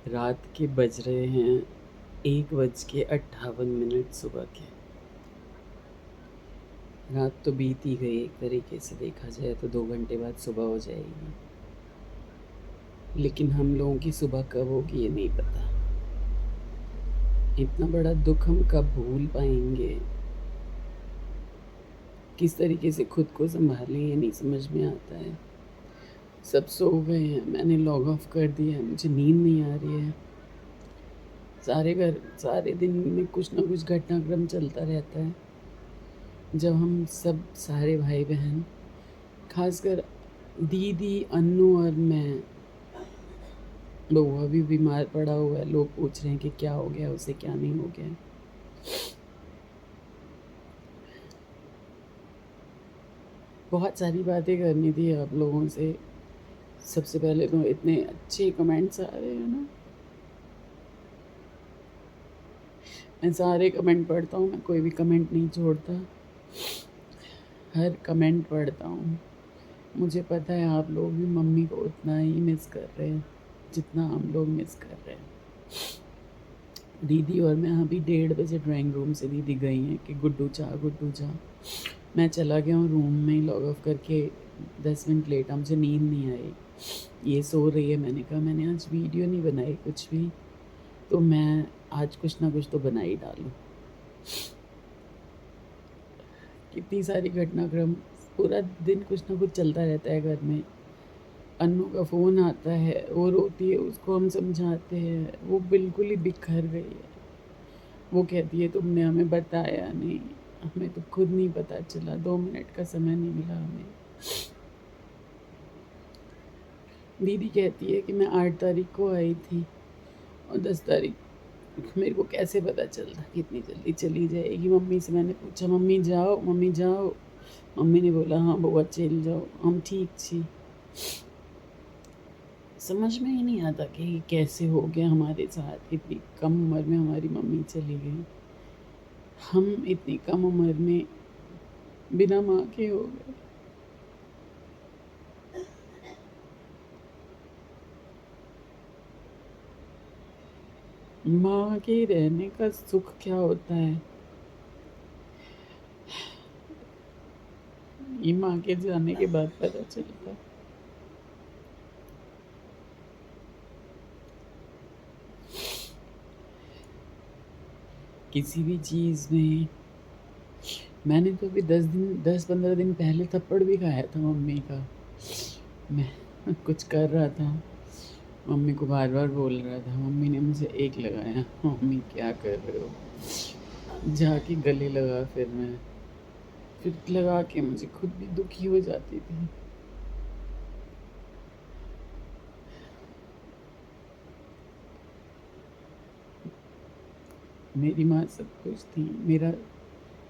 रात के बज रहे हैं 1:58 सुबह के। रात तो बीत ही गई, एक तरीके से देखा जाए तो 2 घंटे बाद सुबह हो जाएगी। लेकिन हम लोगों की सुबह कब होगी ये नहीं पता। इतना बड़ा दुःख हम कब भूल पाएँगे? किस तरीके से खुद को सँभालें ये नहीं समझ में आता है। सब सो गए हैं, मैंने लॉग ऑफ कर दिया है, मुझे नींद नहीं आ रही है। सारे दिन में कुछ न कुछ घटनाक्रम चलता रहता है। जब हम सब सारे भाई-बहन, ख़ासकर दीदी, अन्नू और मैं, बउआ भी बीमार पड़ा हुआ है, लोग पूछ रहे हैं कि क्या हो गया उसे, क्या नहीं हो गया। बहुत सारी बातें करनी थी आप लोगों से। सबसे पहले तो इतने अच्छे कमेंट्स आ रहे हैं ना, मैं सारे कमेंट पढ़ता हूँ, मैं कोई भी कमेंट नहीं छोड़ता, हर कमेंट पढ़ता हूँ। मुझे पता है आप लोग भी मम्मी को उतना ही मिस कर रहे हैं जितना हम लोग मिस कर रहे हैं। दीदी और मैं अभी 1:30 बजे ड्राइंग रूम से दीदी गई हैं कि गुड्डू जा, गुड्डू जा। मैं चला गया हूँ रूम में लॉग ऑफ करके 10 मिनट लेट, मुझे नींद नहीं आई। ये सो रही है, मैंने कहा मैंने आज वीडियो नहीं बनाई कुछ भी, तो मैं आज कुछ ना कुछ तो बना ही डालूँ। कितनी सारी घटनाक्रम, पूरा दिन कुछ ना कुछ चलता रहता है घर में। अन्नू का फ़ोन आता है, वो रोती है, उसको हम समझाते हैं, वो बिल्कुल ही बिखर गई है। वो कहती है तुमने हमें बताया नहीं, हमें तो खुद नहीं पता चला, 2 मिनट का समय नहीं मिला हमें। दीदी कहती है कि मैं 8 तारीख को आई थी और 10 तारीख मेरे को कैसे पता चलता कि इतनी जल्दी चली जाएगी। मम्मी से मैंने पूछा मम्मी जाओ, मम्मी जाओ। मम्मी ने बोला हाँ बउआ चल जाओ, हम ठीक छी। समझ में ही नहीं आता कि ये कैसे हो गया हमारे साथ, इतनी कम उम्र में हमारी मम्मी चली गई। हम इतनी कम उम्र में बिना माँ के हो गए। माँ के रहने का सुख क्या होता है, ये माँ के जाने के बाद पता चलता है। किसी भी चीज़ में मैंने तो अभी 10-15 दिन पहले थप्पड़ भी खाया था मम्मी का। मैं कुछ कर रहा था, मम्मी को बार-बार बोल रहा था, मम्मी ने मुझे एक लगाया, मम्मी क्या कर रहे हो? जाके गले लगा फिर लगा के मुझे खुद भी दुखी हो जाती थी। मेरी माँ सब कुछ थी,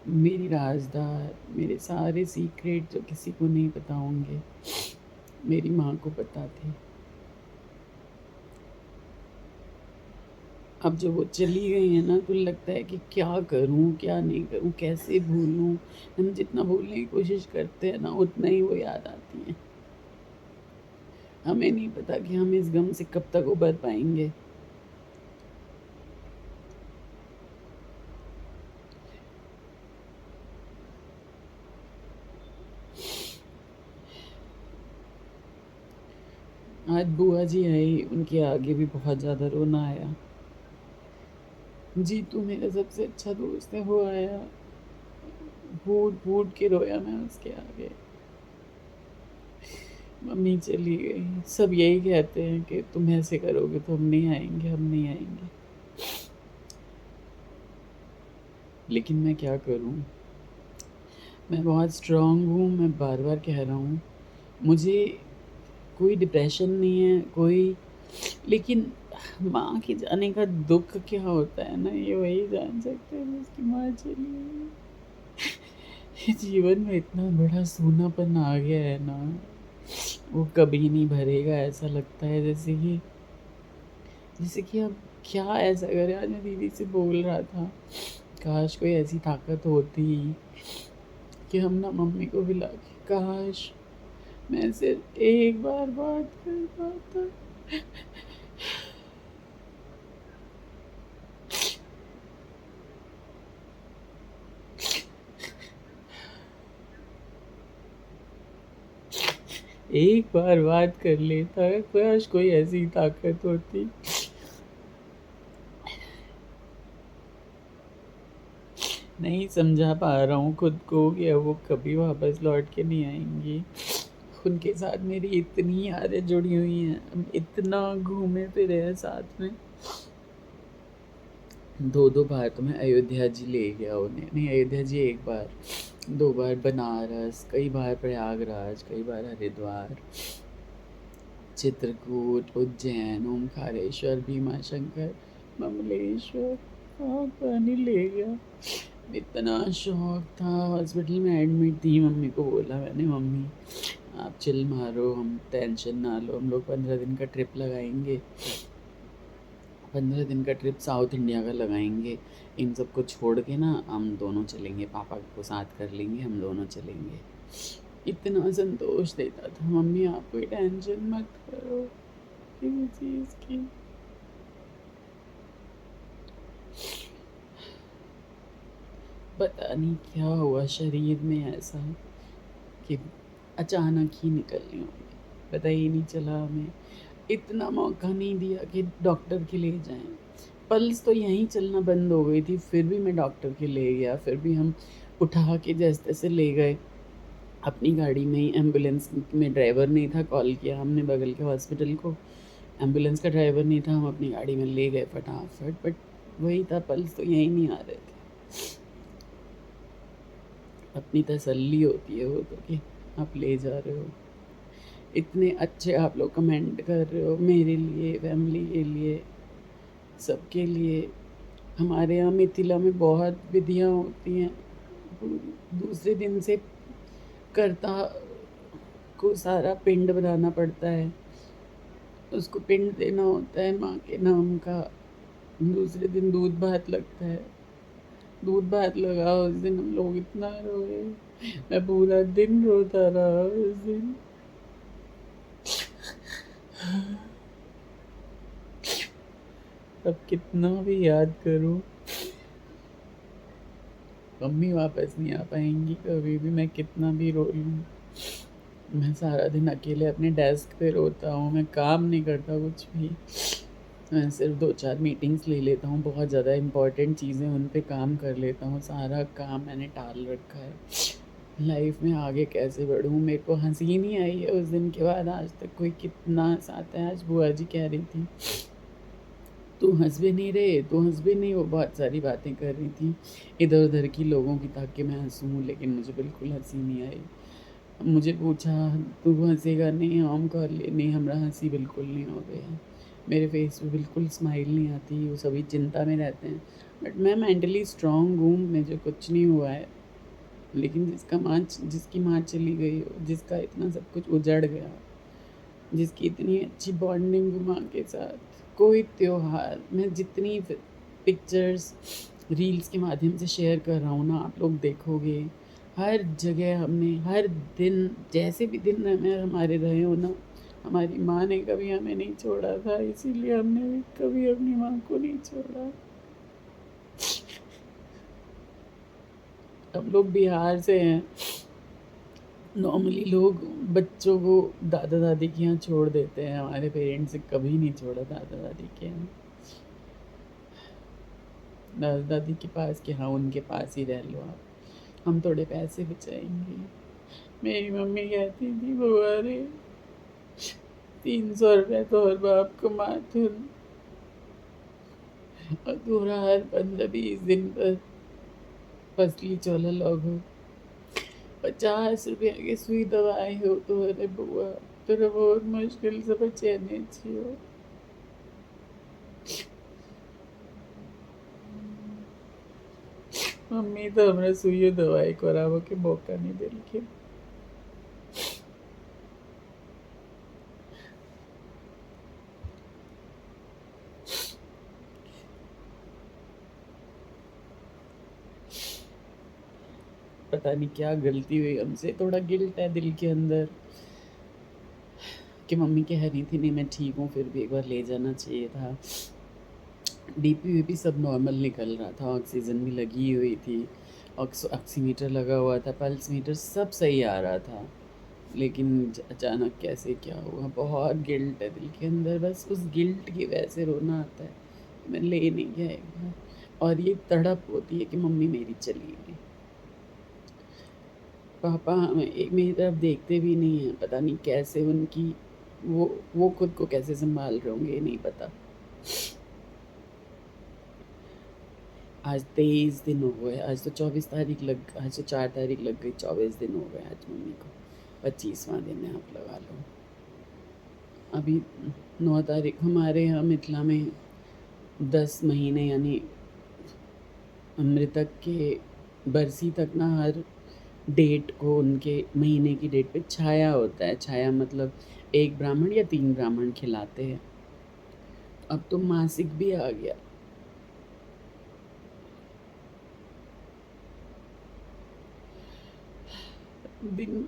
मेरी राज़दार, मेरे सारे सीक्रेट जो किसी को नहीं पता होंगे, मेरी माँ को पता थे। अब जब वो चली गई हैं ना, तो लगता है कि क्या करूँ, क्या नहीं करूँ, कैसे भूलूँ? हम जितना भूलने की कोशिश करते हैं ना, उतना ही वो याद आती हैं। हमें नहीं पता कि हम इस गम से कब तक उबर पाएँगे। आज बुआ जी आई, उनके आगे भी बहुत ज़्यादा रोना आया। जीतू मेरा सबसे अच्छा दोस्त है, वो आया, फूट-फूट के रोया मैं उसके आगे। मम्मी चली गई, सब यही कहते हैं कि तुम ऐसे करोगे तो हम नहीं आएँगे, हम नहीं आएँगे। लेकिन मैं क्या करूँ? मैं बहुत स्ट्रॉन्ग हूँ, मैं बार-बार कह रहा हूँ। मुझे कोई डिप्रेशन नहीं है, कोई, लेकिन माँ के जाने का दुःख क्या होता है ना, ये वही जान सकते हैं जिसकी माँ चली गई। जीवन में इतना बड़ा सूनापन आ गया है ना, वो कभी नहीं भरेगा। ऐसा लगता है जैसे कि अब क्या ऐसा करें। आज मैं दीदी से बोल रहा था, काश कोई ऐसी ताकत होती कि हम ना मम्मी को बुला के काश मैं सिर्फ एक बार बात कर पाता। एक बार बात कर लेता, काश कोई ऐसी ताकत होती। नहीं समझा पा रहा हूँ खुद को कि अब वो कभी वापस लौट के नहीं आएँगी। उनके साथ मेरी इतनी यादें जुड़ी हुई हैं, हम इतना घूमे फिरे हैं साथ में। 2-2 बार तो मैं अयोध्या जी ले गया उन्हें, नहीं अयोध्या जी 1 बार, 2 बार बनारस, कई बार प्रयागराज, कई बार हरिद्वार, चित्रकूट, उज्जैन, ओमकारेश्वर, भीमाशंकर, बमलेश्वर, कहाँ नहीं ले गया। इतना शौक था, हॉस्पिटल में एडमिट थी, मम्मी को बोला मैंने, मम्मी आप चिल मारो, हम टेंशन ना लो, हम लोग 15 दिन का ट्रिप लगाएंगे, 15 दिन का ट्रिप साउथ इंडिया का लगाएंगे, इन सबको छोड़ के ना हम दोनों चलेंगे, पापा को साथ कर लेंगे, हम दोनों चलेंगे। इतना संतोष देता था, मम्मी आप कोई टेंशन मत करो किसी चीज़ की। पता नहीं क्या हुआ शरीर में ऐसा कि अचानक ही निकलने हो गई, पता ही नहीं चला हमें। इतना मौका नहीं दिया कि डॉक्टर के ले जाएं। पल्स तो यहीं चलना बंद हो गई थी, फिर भी मैं डॉक्टर के ले गया, फिर भी हम उठा के जैसे तैसे ले गए अपनी गाड़ी में ही। एम्बुलेंस में ड्राइवर नहीं था, कॉल किया हमने बगल के हॉस्पिटल को, एम्बुलेंस का ड्राइवर नहीं था, हम अपनी गाड़ी में ले गए फटाफट। बट वही था, पल्स तो यहीं नहीं आ रहे थे। अपनी तसल्ली होती है वो तो कि आप ले जा रहे हो। इतने अच्छे आप लोग कमेंट कर रहे हो मेरे लिए, फैमिली के लिए, सबके लिए। हमारे यहाँ मिथिला में बहुत विधियाँ होती हैं। दूसरे दिन से कर्ता को सारा पिंड बनाना पड़ता है, उसको पिंड देना होता है माँ के नाम का। दूसरे दिन दूध भात लगता है, दूध भात लगा उस दिन हम लोग इतना रोए, मैं पूरा दिन रोता रहा उस दिन। अब कितना भी याद करूं, मम्मी वापस नहीं आ पाएंगी कभी भी, मैं कितना भी रो लूँ। मैं सारा दिन अकेले अपने डेस्क पे रोता हूँ, मैं काम नहीं करता कुछ भी। मैं सिर्फ 2-4 मीटिंग्स ले लेता हूँ, बहुत ज़्यादा इम्पोर्टेंट चीज़ें उन पे काम कर लेता हूँ, सारा काम मैंने टाल रखा है। लाइफ में आगे कैसे बढ़ूँ, मेरे को हंसी ही नहीं आई है उस दिन के बाद आज तक। कोई कितना हंसाता है। आज बुआ जी कह रही थी तू हंस भी नहीं रहे, तू हंस भी नहीं, वो बहुत सारी बातें कर रही थी इधर उधर की लोगों की, ताकि मैं हंसूँ, लेकिन मुझे बिल्कुल हंसी नहीं आई। मुझे पूछा तू हंसेगा नहीं, हम कह लिए नहीं, हमारा हंसी बिल्कुल नहीं हो गया, मेरे फेस पे बिल्कुल स्माइल नहीं आती, वो सभी चिंता में रहते हैं। बट मैं मेंटली स्ट्रांग हूँ, मुझे कुछ नहीं हुआ है। लेकिन जिसकी माँ चली गई हो, जिसका इतना सब कुछ उजड़ गया, जिसकी इतनी अच्छी बॉन्डिंग हो माँ के साथ, कोई त्योहार मैं जितनी पिक्चर्स रील्स के माध्यम से शेयर कर रहा हूँ ना, आप लोग देखोगे हर जगह हमने हर दिन, जैसे भी दिन में हमारे रहे हो ना, हमारी माँ ने कभी हमें नहीं छोड़ा था, इसीलिए हमने भी कभी अपनी माँ को नहीं छोड़ा। हम लोग बिहार से हैं, नॉर्मली लोग बच्चों को दादा दादी के यहाँ छोड़ देते हैं, हमारे पेरेंट्स से कभी नहीं छोड़ा दादा दादी के यहाँ। दादा दादी के पास कि हाँ उनके पास ही रह लो आप, हम थोड़े पैसे बचाएंगे। मेरी मम्मी कहती थी बुआ रे 300 रुपये तो हर बाप कमाते हो, और पूरा हर 15-20 दिन पर फसली चोला लोग 50 रुपया की सुई दवाई हो तो अरे बुआ तेरा बहुत मुश्किल से बचे नहीं छियो। मम्मी तो हमरा सुइयो दवाई कराबो के मौका नहीं देलखिन। पता नहीं क्या गलती हुई हमसे, थोड़ा गिल्ट है दिल के अंदर कि मम्मी कह रही थी नहीं मैं ठीक हूँ, फिर भी एक बार ले जाना चाहिए था। डीपी वीपी सब नॉर्मल निकल रहा था, ऑक्सीजन भी लगी हुई थी, ऑक्सीमीटर लगा हुआ था, पल्स मीटर सब सही आ रहा था। लेकिन अचानक कैसे क्या हुआ, बहुत गिल्ट है दिल के अंदर, बस उस गिल्ट की वजह से रोना आता है। मैं ले नहीं गया एक बार, और ये तड़प होती है कि मम्मी मेरी चली गई। पापा हमें एक मेरी तरफ देखते भी नहीं हैं, पता नहीं कैसे उनकी वो खुद को कैसे सँभाल रहे होंगे, ये नहीं पता। आज 23 दिन हो गए, आज तो 24 तारीख आज तो 4 तारीख लग गई, 24 दिन हो गए आज मम्मी को, 25वां दिन है, आप लगा लो। अभी 9 तारीख हमारे यहाँ मिथिला में 10 महीने यानी मृतक के बरसी तक ना हर डेट को उनके महीने की डेट पे छाया होता है। छाया मतलब 1 ब्राह्मण या 3 ब्राह्मण खिलाते हैं। अब तो मासिक भी आ गया। दिन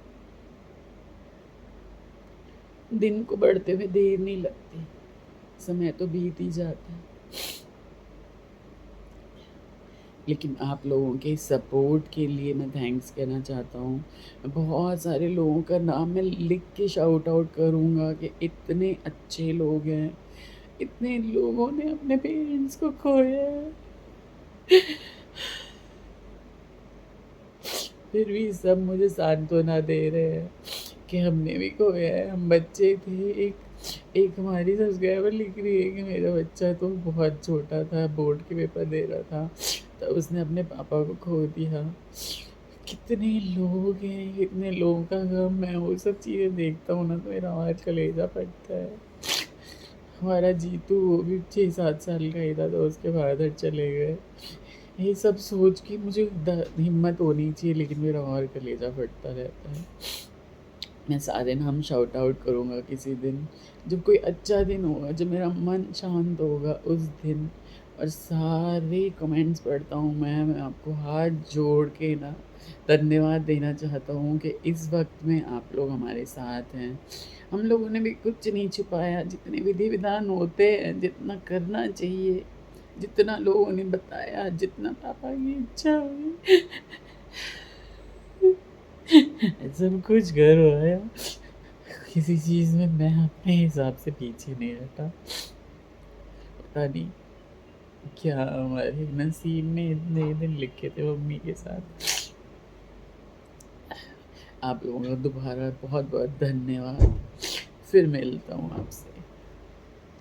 दिन को बढ़ते हुए देर नहीं लगती, समय तो बीत ही जाता है। लेकिन आप लोगों के सपोर्ट के लिए मैं थैंक्स कहना चाहता हूँ। बहुत सारे लोगों का नाम मैं लिख के शाउट आउट करूँगा कि इतने अच्छे लोग हैं, इतने लोगों ने अपने पेरेंट्स को खोया है, फिर भी सब मुझे सांत्वना दे रहे हैं कि हमने भी खोया है, हम बच्चे थे। एक हमारी सब्सक्राइबर लिख रही है कि मेरा बच्चा तो बहुत छोटा था, बोर्ड के पेपर दे रहा था, तब उसने अपने पापा को खो दिया। कितने लोग हैं, कितने लोगों का गम, मैं वो सब चीज़ें देखता हूँ ना तो मेरा और कलेजा फटता है। हमारा जीतू वो भी 6-7 साल का ही था तो उसके फादर चले गए। ये सब सोच के मुझे हिम्मत होनी चाहिए, लेकिन मेरा और कलेजा फटता रहता है। मैं सारे नाम शाउट आउट करूँगा किसी दिन, जब कोई अच्छा दिन होगा, जब मेरा मन शांत होगा उस दिन। और सारे कमेंट्स पढ़ता हूँ मैं आपको हाथ जोड़ के ना धन्यवाद देना चाहता हूँ कि इस वक्त में आप लोग हमारे साथ हैं। हम लोगों ने भी कुछ नहीं छुपाया, जितने विधि विधान होते हैं, जितना करना चाहिए, जितना लोगों ने बताया, जितना पापा की इच्छा हुई, सब कुछ करवाया। किसी चीज़ में मैं अपने हिसाब से पीछे नहीं हटा। पता नहीं क्या हमारे नसीब में इतने दिन लिखे थे मम्मी के साथ। आप लोगों का दोबारा बहुत बहुत धन्यवाद। फिर मिलता हूँ आपसे।